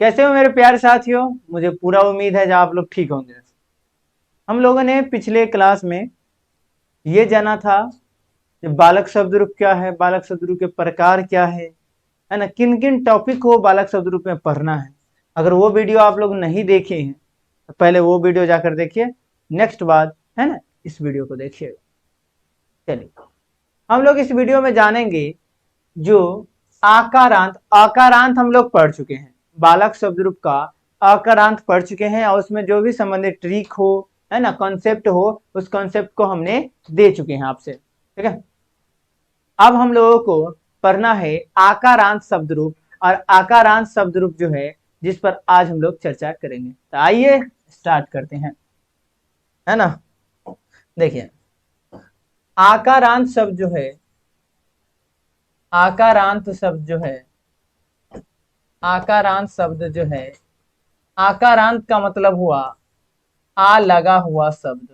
कैसे हो मेरे प्यारे साथियों? मुझे पूरा उम्मीद है कि आप लोग ठीक होंगे। हम लोगों ने पिछले क्लास में ये जाना था कि बालक शब्द रूप क्या है, बालक शब्द रूप के प्रकार क्या है ना, किन किन टॉपिक को बालक शब्द रूप में पढ़ना है। अगर वो वीडियो आप लोग नहीं देखे हैं तो पहले वो वीडियो जाकर देखिए, नेक्स्ट बात है ना इस वीडियो को देखिएगा। चलिए हम लोग इस वीडियो में जानेंगे जो आकारांत आकारांत हम लोग पढ़ चुके हैं, बालक शब्द रूप का आकारांत पढ़ चुके हैं और उसमें जो भी संबंधित ट्रिक हो है ना, कॉन्सेप्ट हो, उस कॉन्सेप्ट को हमने दे चुके हैं आपसे। ठीक है, अब हम लोगों को पढ़ना है आकारांत शब्द रूप, और आकारांत शब्द रूप जो है जिस पर आज हम लोग चर्चा करेंगे। तो आइए स्टार्ट करते हैं, है ना। देखिए आकारांत शब्द जो है, आकारांत शब्द जो है, आकारांत शब्द जो है, आकारांत का मतलब हुआ आ लगा हुआ शब्द,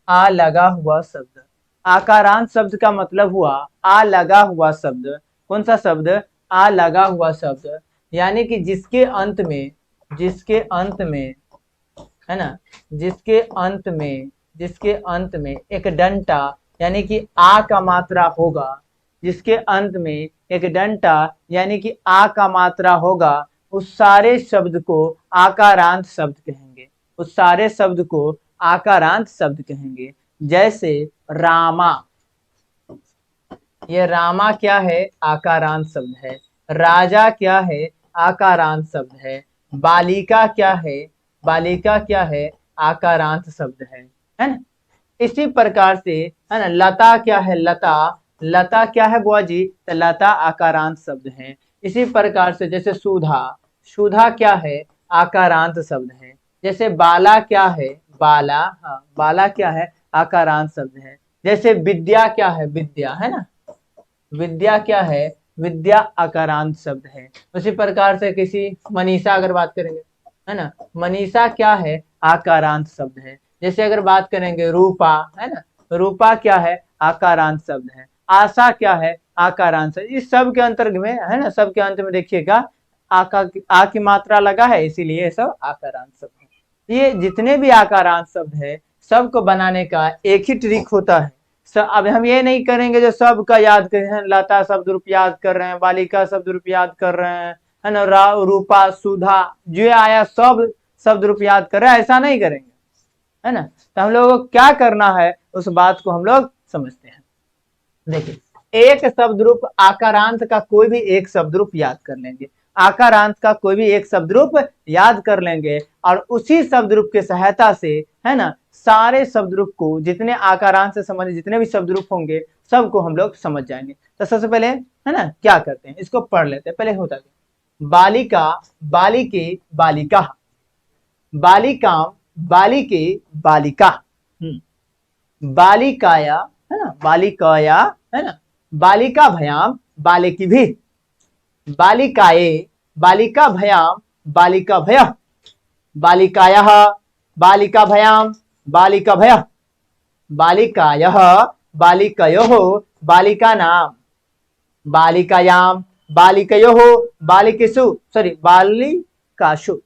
आ लगा हुआ शब्द। आकारांत शब्द का मतलब हुआ आ लगा हुआ शब्द। कौन सा शब्द? आ लगा हुआ शब्द, यानी कि जिसके अंत में, जिसके अंत में है ना, जिसके अंत में, जिसके अंत में एक डंटा यानी कि आ का मात्रा होगा, जिसके अंत में एक डंटा यानी कि आ का मात्रा होगा, उस सारे शब्द को आकारांत शब्द कहेंगे, उस सारे शब्द को आकारांत शब्द कहेंगे। जैसे रामा, ये रामा क्या है? आकारांत शब्द है। राजा क्या है? आकारांत शब्द है। बालिका क्या है? बालिका क्या है? आकारांत शब्द है ना। इसी प्रकार से है ना, लता क्या है? लता, लता क्या है बुआ जी? तो लता आकारांत शब्द है। इसी प्रकार से जैसे सुधा, सुधा क्या है? आकारांत शब्द है। जैसे बाला क्या है? बाला, हाँ बाला क्या है? आकारांत शब्द है। जैसे विद्या क्या है? विद्या, है ना, विद्या क्या है? विद्या आकारांत शब्द है। उसी प्रकार से किसी मनीषा अगर बात करेंगे, है ना, मनीषा क्या है? आकारांत शब्द है। जैसे अगर बात करेंगे रूपा, है ना, रूपा क्या है? आकारांत शब्द है। आशा क्या है? आकारांत शब्द। इस सब के अंतर्गत में है ना, सब के अंत में देखिएगा आ की मात्रा लगा है, इसीलिए ये सब आकारांत शब्द है। ये जितने भी आकारांत शब्द है सबको बनाने का एक ही ट्रिक होता है। अब हम ये नहीं करेंगे जो सबका याद कर रहे हैं, लता शब्द रूप याद कर रहे हैं, बालिका शब्द रूप याद कर रहे हैं, है ना, रूपा, सुधा, जो आया सब शब्द रूप याद कर रहे हैं, ऐसा नहीं करेंगे, है ना। तो हम लोगों को क्या करना है उस बात को हम लोग समझते हैं। देखिए एक शब्द रूप आकारांत का कोई भी एक शब्द रूप याद कर लेंगे, आकारांत का कोई भी एक शब्द रूप याद कर लेंगे और उसी शब्द रूप की सहायता से, है ना, सारे शब्द रूप को, जितने आकारांत से संबंधित जितने भी शब्द रूप होंगे सबको हम लोग समझ जाएंगे। तो सबसे पहले है ना क्या करते हैं, इसको पढ़ लेते हैं। पहले होता है बालिका, बालिके, बालिका, बालिका, बालिके, बालिका, बालिकाया, है ना, बालिकाया, है ना, बालिका भयाम, बालिकी भी, बालिकाए, बालिका भयाम, बालिका भय, बालिकायः, बालिका भयाम, बालिका भय, बालिकायः, बालिकयोः, बालिका नाम, बालिकायाम, बालिकयोः, बालिकेषु, सॉरी बालिकाषु।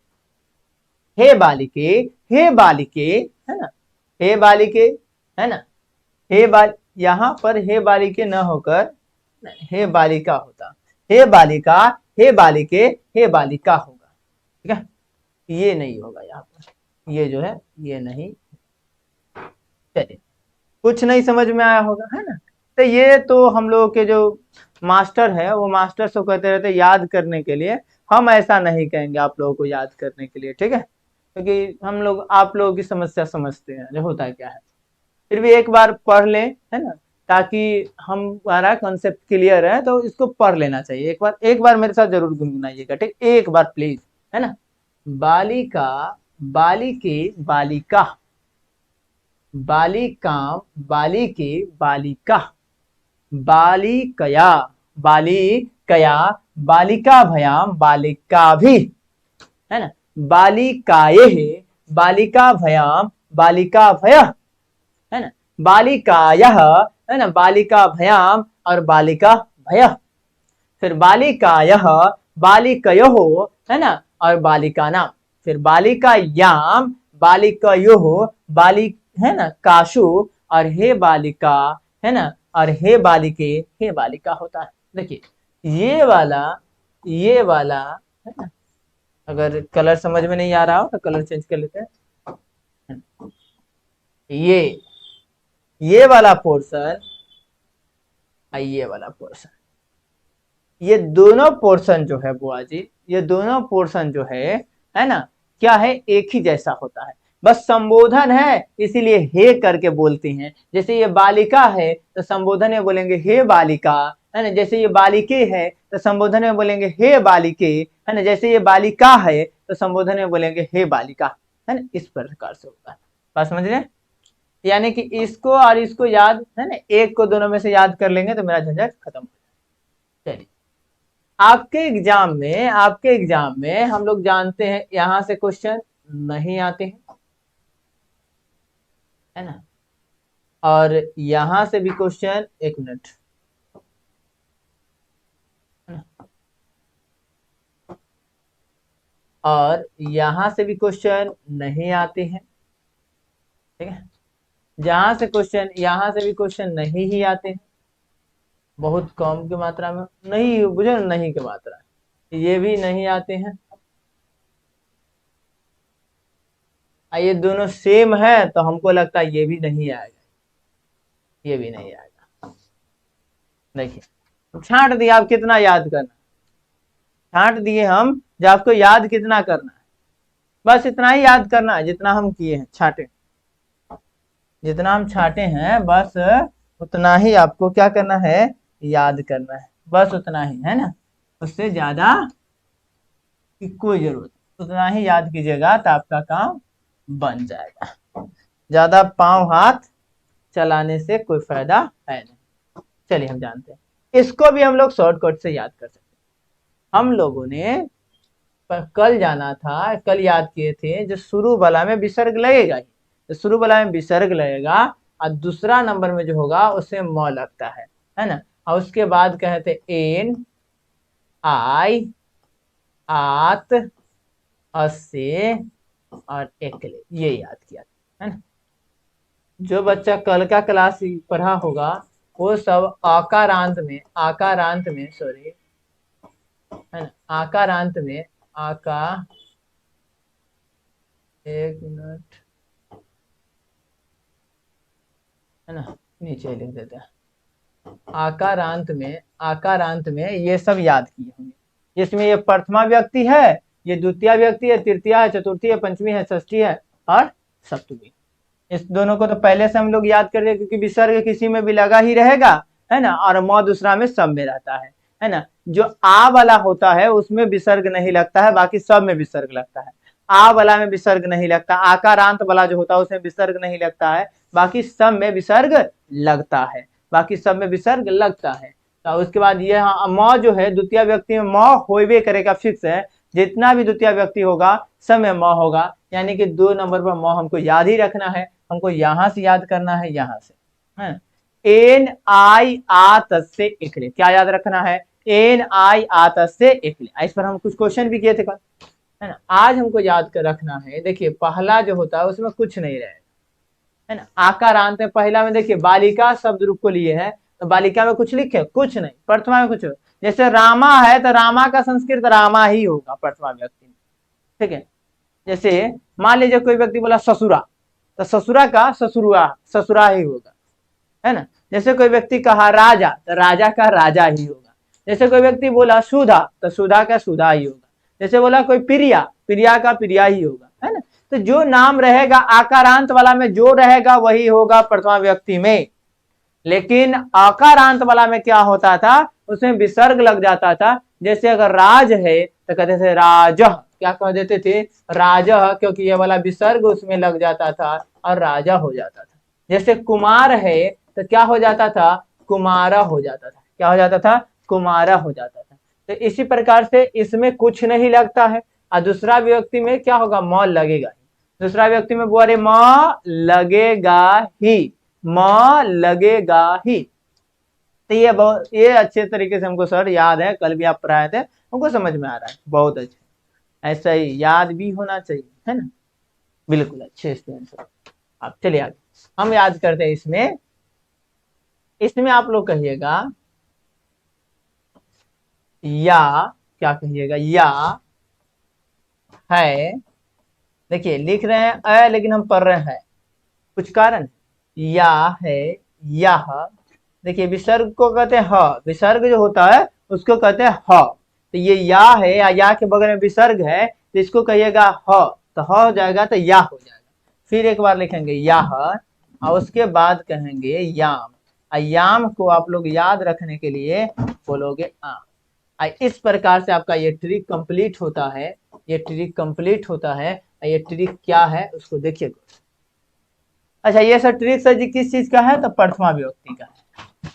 हे बालिके, हे बालिके, है ना, हे बालिके, है ना, हे बाल, यहाँ पर हे बालिके न होकर हे बालिका होता, हे बालिका, हे बालिके, हे बालिका होगा। ठीक है, ये नहीं होगा यहाँ पर, ये जो है ये नहीं। चलिए कुछ नहीं समझ में आया होगा, है ना। तो ये तो हम लोगों के जो मास्टर है वो मास्टर सब कहते रहते याद करने के लिए, हम ऐसा नहीं कहेंगे आप लोगों को याद करने के लिए, ठीक है, क्योंकि हम लोग आप लोगों की समस्या समझते हैं जो होता है क्या है। फिर भी एक बार पढ़ लें, है ना, ताकि हमारा कॉन्सेप्ट क्लियर है, तो इसको पढ़ लेना चाहिए। एक बार मेरे साथ जरूर गुनगुनाइएगा, ठीक, एक बार प्लीज, है ना। बालिका, बालिके, बालिका, बालिकाम, बालिके, बालिका, बालिकया, बालिकया, बालिका भयाम, बालिका भी, है ना, बालिकाये, बालिका भयाम, बालिका भय, है ना, बालिकायः, है ना, बालिका भयाम और बालिका भय। फिर बालिकायः, बालिकयोः, है ना, और बालिका नाम, फिर बालिकायाम, बालिकयोः, बालिक है ना काशु, और हे बालिका है ना, और हे बालिके, हे बालिका होता है। देखिए ये वाला है ना, अगर कलर समझ में नहीं आ रहा हो तो कलर चेंज कर लेते हैं। ये वाला पोर्शन, ये वाला पोर्शन, ये दोनों पोर्शन जो है बुआ जी, ये दोनों पोर्शन जो है ना, क्या है, एक ही जैसा होता है, बस संबोधन है इसीलिए हे करके बोलते हैं। जैसे ये बालिका है तो संबोधन में बोलेंगे हे बालिका, है ना। जैसे ये बालिके है तो संबोधन में बोलेंगे हे बालिके, है ना। जैसे ये बालिका है तो संबोधन में बोलेंगे हे बालिका, है ना। इस प्रकार से होता है, बात समझ रहे हैं। यानी कि इसको और इसको याद है ना, एक को दोनों में से याद कर लेंगे तो मेरा झंझट खत्म हो जाए। चलिए, आपके एग्जाम में हम लोग जानते हैं यहां से क्वेश्चन नहीं आते हैं, है ना। और यहां से भी क्वेश्चन, एक मिनट, और यहां से भी क्वेश्चन नहीं आते हैं, ठीक है। जहां से क्वेश्चन, यहां से भी क्वेश्चन नहीं ही आते हैं, बहुत कम की मात्रा में, नहीं बुझे, नहीं की मात्रा, ये भी नहीं आते हैं। ये दोनों सेम है तो हमको लगता है ये भी नहीं आएगा, ये भी नहीं आएगा। देखिए छांट दिया, आप कितना याद करना, छांट दिए हम, जो आपको याद कितना करना है, बस इतना ही याद करना है जितना हम किए हैं, छाटे, जितना हम छाटे हैं बस उतना ही आपको क्या करना है, याद करना है, बस उतना ही, है ना। उससे ज्यादा की कोई जरूरत, उतना ही याद कीजिएगा तो आपका काम बन जाएगा। ज्यादा पांव हाथ चलाने से कोई फायदा है नहीं। चलिए हम जानते हैं, इसको भी हम लोग शॉर्टकट से याद कर सकते हैं। हम लोगों ने कल जाना था, कल याद किए थे, जो शुरू वाला में विसर्ग लगेगा ही, तो शुरू वाला में विसर्ग लगेगा और दूसरा नंबर में जो होगा उसमें म लगता है ना। और उसके बाद कहते एन, आई, आत, असे और एकले, ये याद किया है ना। जो बच्चा कल का क्लास पढ़ा होगा वो सब आकारांत में सॉरी, है ना, आकारांत में, एक मिनट, है ना, नीचे लिख देते हैं, आकारांत में ये सब याद किए होंगे। इसमें ये प्रथमा व्यक्ति है, ये द्वितीय व्यक्ति है, तृतीया है, चतुर्थी है, पंचमी है, षष्ठी है और सप्तमी। इस दोनों को तो पहले से हम लोग याद कर रहे हैं, क्योंकि विसर्ग किसी में भी लगा ही रहेगा, है ना, और म दूसरा में सब में रहता है ना। जो आ वाला होता है उसमें विसर्ग नहीं लगता है, बाकी सब में विसर्ग लगता है। आ वाला में विसर्ग नहीं लगता, आकारांत वाला जो होता है उसमें विसर्ग नहीं लगता है, बाकी सब में विसर्ग लगता है, बाकी सब में विसर्ग लगता है। तो उसके बाद ये म जो है द्वितीय व्यक्ति में म होबे करेगा, फिक्स है, जितना भी द्वितीय व्यक्ति होगा सब में म होगा। यानी कि 2 नंबर पर म हमको याद ही रखना है, हमको यहां से याद करना है, यहां से, है। एन आई आत से एकले, क्या याद रखना है, एन आई आत से एकले। इस पर हम कुछ क्वेश्चन भी किए थे कल, है ना। आज हमको याद कर रखना है, देखिए पहला जो होता है उसमें कुछ नहीं रहेगा, है ना। आकारांत में पहला में देखिए बालिका शब्द रूप को लिए है, तो बालिका में कुछ लिखे, कुछ नहीं। प्रथमा में कुछ, जैसे रामा है तो रामा का संस्कृत रामा ही होगा प्रथमा व्यक्ति में, ठीक है। जैसे मान लीजिए कोई व्यक्ति बोला ससुरा, तो ससुरा का ससुरा ही होगा, है ना। जैसे कोई व्यक्ति कहा राजा, तो राजा का राजा ही होगा। जैसे कोई व्यक्ति बोला सुधा, तो सुधा का सुधा ही होगा। जैसे बोला कोई प्रिया, प्रिया का प्रिया ही होगा, है ना। तो जो नाम रहेगा आकारांत वाला में जो रहेगा वही होगा प्रथमा व्यक्ति में। लेकिन आकारांत वाला में क्या होता था, उसमें विसर्ग लग जाता था। जैसे अगर राज है तो कहते थे राजह, क्या कह देते थे, राजह, क्योंकि ये वाला विसर्ग उसमें लग जाता था और राजा हो जाता था। जैसे कुमार है तो क्या हो जाता था, कुमारा हो जाता था, क्या हो जाता था, कुमारा हो जाता था। तो इसी प्रकार से इसमें कुछ नहीं लगता है, और दूसरा व्यक्ति में क्या होगा, म लगेगा ही। दूसरा व्यक्ति में बोले म लगेगा ही, म लगेगा ही। तो ये अच्छे तरीके से हमको सर याद है, कल भी आप पढ़ाए थे, हमको समझ में आ रहा है, बहुत अच्छे। ऐसा ही याद भी होना चाहिए, है ना। बिल्कुल अच्छे स्टूडेंट। आप चलिए आगे हम याद करते हैं। इसमें इसमें आप लोग कहिएगा या, क्या कहिएगा, या है। देखिए लिख रहे हैं लेकिन हम पढ़ रहे हैं, कुछ कारण। या है, यह। देखिए विसर्ग को कहते हैं ह, विसर्ग जो होता है उसको कहते हैं ह। तो ये या है, या के बगल में विसर्ग है, तो इसको कहिएगा ह, तो ह हो जाएगा, तो या हो जाएगा। फिर एक बार लिखेंगे यह, और उसके बाद कहेंगे याम। याम को आप लोग याद रखने के लिए बोलोगे आम। इस प्रकार से आपका ये ट्रिक कंप्लीट होता है। ये ट्रिक कंप्लीट होता है। ये ट्रिक क्या है उसको देखिए। अच्छा ये सब ट्रिक सर जी किस चीज का है, तो प्रथमा विभक्ति का है।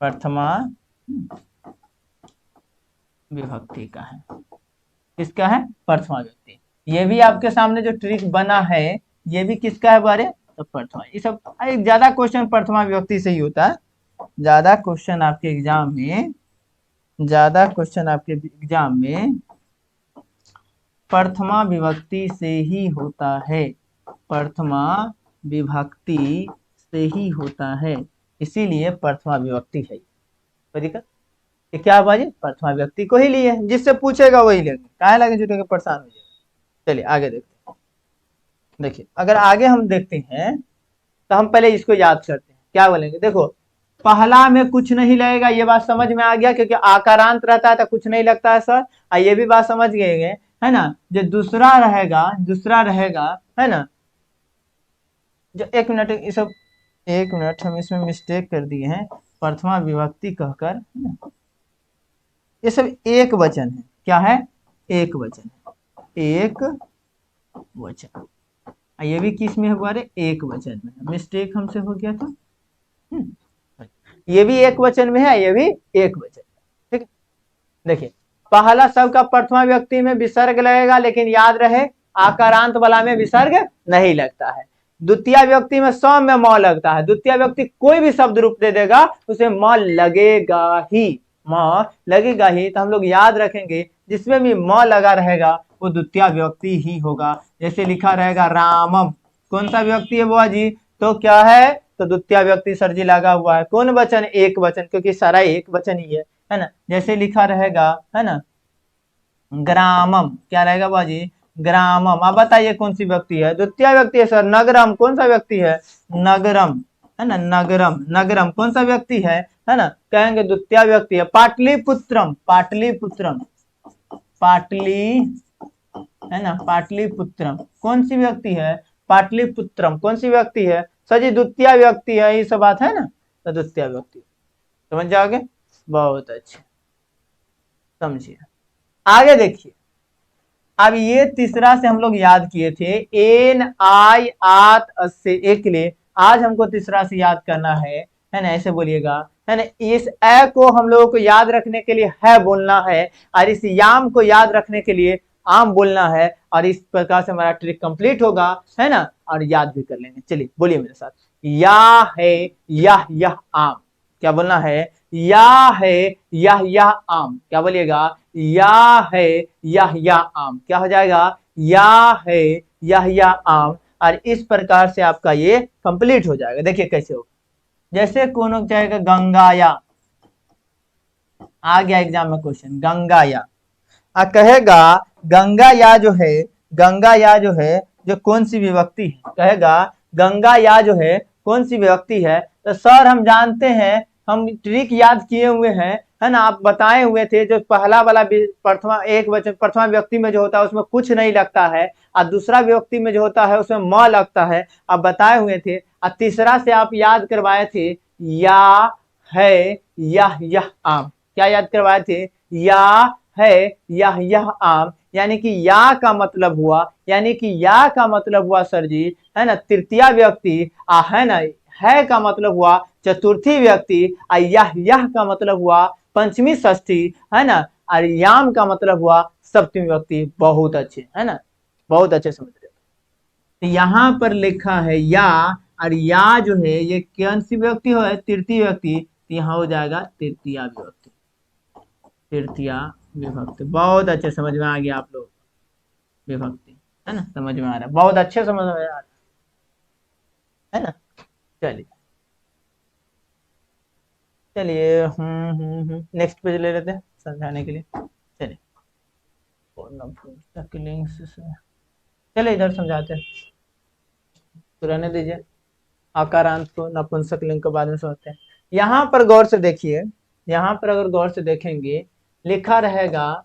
प्रथमा विभक्ति का है। किसका है, प्रथमा विभक्ति। ये भी आपके सामने जो ट्रिक बना है ये भी किसका है बारे, तो प्रथमा। ये सब ज्यादा क्वेश्चन प्रथमा विभक्ति से ही होता है। ज्यादा क्वेश्चन आपके एग्जाम में, ज्यादा क्वेश्चन आपके एग्जाम में प्रथमा विभक्ति से ही होता है। प्रथमा विभक्ति से ही होता है, इसीलिए प्रथमा विभक्ति है। कोई दिक्कत ये क्या बाजी, प्रथमा विभक्ति को ही लिए, जिससे पूछेगा वही लेंगे, काहे लगे जुटे के परेशान हो जाएगा। चलिए आगे देखते हैं। देखिए अगर आगे हम देखते हैं तो हम पहले इसको याद करते हैं। क्या बोलेंगे, देखो पहला में कुछ नहीं लगेगा, ये बात समझ में आ गया, क्योंकि आकारांत रहता है तो कुछ नहीं लगता है सर। ये भी बात समझ गए है ना। जो दूसरा रहेगा, दूसरा रहेगा, है ना। जो एक मिनट, ये सब एक मिनट, हम इसमें मिस्टेक कर दिए हैं, प्रथमा विभक्ति कहकर। ये सब एक वचन है। क्या है, एक वचन है, एक वचन। ये भी किस में हुआ रे, एक वचन में। मिस्टेक हमसे हो गया था। ये भी एक वचन में है, ये भी एक वचन। ठीक है, देखिए पहला शब्द का प्रथमा व्यक्ति में विसर्ग लगेगा, लेकिन याद रहे आकारांत वाला में विसर्ग नहीं लगता है। द्वितीय व्यक्ति में स में म लगता है। द्वितीय व्यक्ति कोई भी शब्द रूप दे देगा उसे म लगेगा ही, म लगेगा ही। तो हम लोग याद रखेंगे जिसमें भी म लगा रहेगा वो द्वितीय व्यक्ति ही होगा। जैसे लिखा रहेगा रामम, कौन सा व्यक्ति है बुआ जी, तो क्या है, तो द्वितीय व्यक्ति सर जी लगा हुआ है। कौन वचन, एक वचन, क्योंकि सारा एक वचन ही है ना। जैसे लिखा रहेगा, है ना, ग्रामम, क्या रहेगा बाजी, ग्रामम। आप बताइए कौन सी व्यक्ति है, द्वितीय व्यक्ति है सर। नगरम, कौन सा व्यक्ति है, नगरम, है ना। नगरम, नगरम कौन सा व्यक्ति है ना, कहेंगे द्वितीय व्यक्ति है। पाटलिपुत्रम, पाटलिपुत्रम, पाटली, है ना, पाटलिपुत्रम कौन सी व्यक्ति है, पाटलिपुत्रम कौन सी व्यक्ति है सर जी, द्वितीय व्यक्ति है। ये सब बात है ना, तो द्वितीय व्यक्ति समझ जाओगे। बहुत अच्छे, समझिए। आगे देखिए, अब ये तीसरा से हम लोग याद किए थे, एन आई आत से एक के लिए। आज हमको तीसरा से याद करना है ना, ऐसे बोलिएगा, है ना। इस ए को हम लोगों को याद रखने के लिए है बोलना है, और इस याम को याद रखने के लिए आम बोलना है, और इस प्रकार से हमारा ट्रिक कंप्लीट होगा, है ना, और याद भी कर लेंगे। चलिए बोलिए मेरे साथ, या है, यह आम। क्या बोलना है, या है, यह आम। क्या बोलिएगा, या है, यह आम। क्या हो जाएगा, या है, यह आम। और इस प्रकार से आपका ये कंप्लीट हो जाएगा। देखिए कैसे होगा, जैसे कौन हो जाएगा, गंगाया, आ गया एग्जाम में क्वेश्चन, गंगाया। कहेगा गंगाया जो है, गंगाया जो है, जो कौन सी विभक्ति है, कहेगा गंगाया जो है कौन सी विभक्ति है। तो सर हम जानते हैं, हम ट्रिक याद किए हुए हैं, है ना। आप बताए हुए थे जो पहला वाला प्रथमा एक वचन, प्रथमा व्यक्ति में जो होता है उसमें कुछ नहीं लगता है, और दूसरा व्यक्ति में जो होता है उसमें म लगता है, आप बताए हुए थे। और तीसरा से आप याद करवाए थे, या है, यह आम। क्या याद करवाए थे, या है, यह आम। यानी कि या का मतलब हुआ, यानी कि या का मतलब हुआ सर जी, है ना, तृतीय व्यक्ति, है ना, है का मतलब हुआ चतुर्थी व्यक्ति, यह का मतलब हुआ पंचमी षष्ठी, है ना, और याम का मतलब हुआ सप्तमी व्यक्ति। बहुत अच्छे, है ना, बहुत अच्छे समझ रहे। तो यहाँ पर लिखा है या, और या जो है ये कौन सी व्यक्ति हो, तृतीय व्यक्ति, तो यहाँ हो जाएगा तृतीय विभक्ति, तृतीय विभक्ति। बहुत अच्छे समझ में आ गया आप लोग। विभक्ति, है ना, समझ में आ रहा है, बहुत अच्छे समझ में आ रहा है ना। चलिए चलिए नेक्स्ट पेज ले लेते हैं समझाने के लिए। चलिए चलिए इधर समझाते हैं, तो रहने दीजिए, आकारांत को नपुंसक लिंग को बाद में समझते हैं। यहाँ पर गौर से देखिए, यहाँ पर अगर गौर से देखेंगे लिखा रहेगा,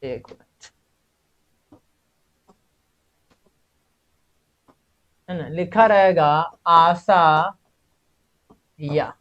एक मिनट, है ना, लिखा रहेगा आशा या,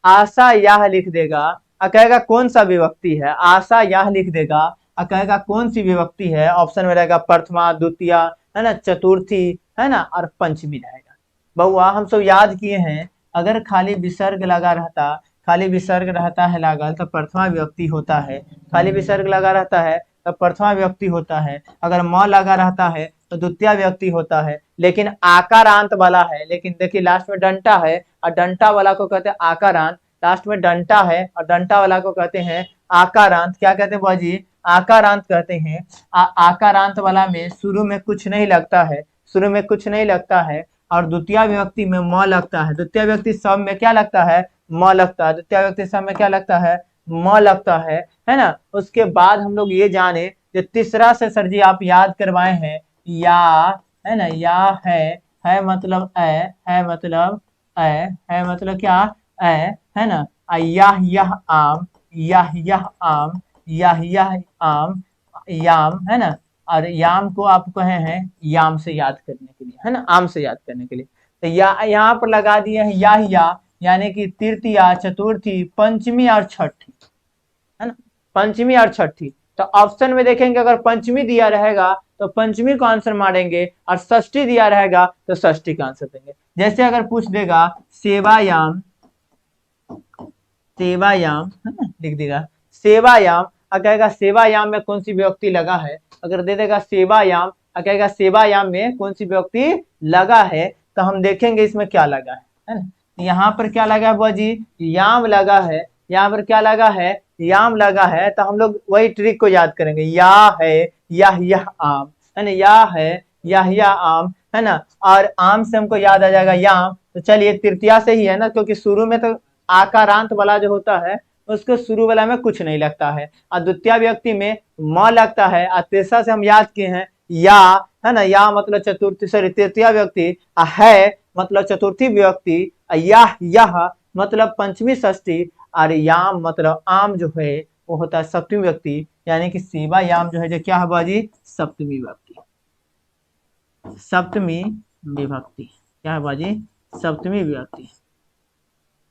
आशा यह लिख देगा और कहेगा कौन सा विभक्ति है, आशा यह लिख देगा और कहेगा कौन सी विभक्ति है, ऑप्शन में रहेगा प्रथमा, द्वितीय, है ना, चतुर्थी, है ना, और पंचमी रहेगा। बउआ हम सब याद किए हैं, अगर खाली विसर्ग लगा रहता, खाली विसर्ग रहता है लागल तो प्रथमा विभक्ति होता है, खाली विसर्ग लगा रहता है तो प्रथमा विभक्ति होता है, अगर म लगा रहता है तो द्वितीय विभक्ति होता है, लेकिन आकारांत वाला है, लेकिन देखिए लास्ट में डंटा है और डंटा वाला को कहते हैं आकारांत, लास्ट में डंटा है और डंटा वाला को कहते हैं आकारांत। क्या कहते हैं बाजी, आकारांत कहते हैं। आकारांत वाला में शुरू में कुछ नहीं लगता है, शुरू में कुछ नहीं लगता है, और द्वितीय विभक्ति में म लगता है, द्वितीय विभक्ति सब में क्या लगता है, म लगता है, द्वितीय विभक्ति सब में क्या लगता है, म लगता है ना। उसके बाद हम लोग ये जाने जो तीसरा से सर जी आप याद करवाए हैं, या, है ना, या है मतलब है मतलब है मतलब क्या, है ना, यह आम, यह आम, यह आम, याम, है ना, और याम को आप कहे हैं याम से याद करने के लिए, है ना, आम से याद करने के लिए, तो यहाँ पर लगा दिए हैं या, यानी कि तृतीया, चतुर्थी, पंचमी और छठी, है ना, पंचमी और छठी। तो ऑप्शन में देखेंगे अगर पंचमी दिया रहेगा तो पंचमी को आंसर मारेंगे, और षष्ठी दिया रहेगा तो षष्ठी का आंसर देंगे। जैसे अगर पूछ देगा सेवायाम, सेवायाम, है ना, लिख देगा सेवायाम, और कहेगा सेवायाम में कौन सी विभक्ति लगा है, अगर दे देगा सेवायाम और कहेगा सेवायाम में कौन सी विभक्ति लगा है, तो हम देखेंगे इसमें क्या लगा है ना। यहाँ पर क्या लगा है बुआ जी, याम लगा है, यहाँ पर क्या लगा है, याम लगा है, तो हम लोग वही ट्रिक को याद करेंगे, या है यह आम, है ना, या है यह आम, है ना, और आम से हमको याद आ जाएगा याम। तो चलिए तृतीया से ही है ना, क्योंकि शुरू में तो आकारांत वाला जो होता है उसको शुरू वाला में कुछ नहीं लगता है, और द्वितीय व्यक्ति में म लगता है, और तीसरा से हम याद किए हैं या, है ना, या मतलब चतुर्थी, सॉरी तृतीय व्यक्ति, है मतलब चतुर्थी व्यक्ति, यह मतलब पंचमी षष्ठी, और याम मतलब आम जो है वो होता है सप्तमी व्यक्ति, यानी कि सेवा याम जो है जो क्या है बाजी, सप्तमी विभक्ति, सप्तमी विभक्ति, क्या है बाजी, सप्तमी विभक्ति,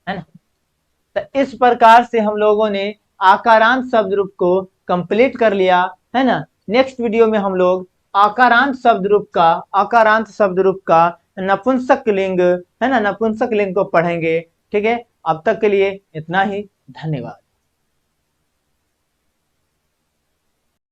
है ना। तो इस प्रकार से हम लोगों ने आकारांत शब्द रूप को कंप्लीट कर लिया, है ना। नेक्स्ट वीडियो में हम लोग आकारांत शब्द रूप का नपुंसक लिंग, है ना, नपुंसक लिंग को पढ़ेंगे। ठीक है, अब तक के लिए इतना ही, धन्यवाद।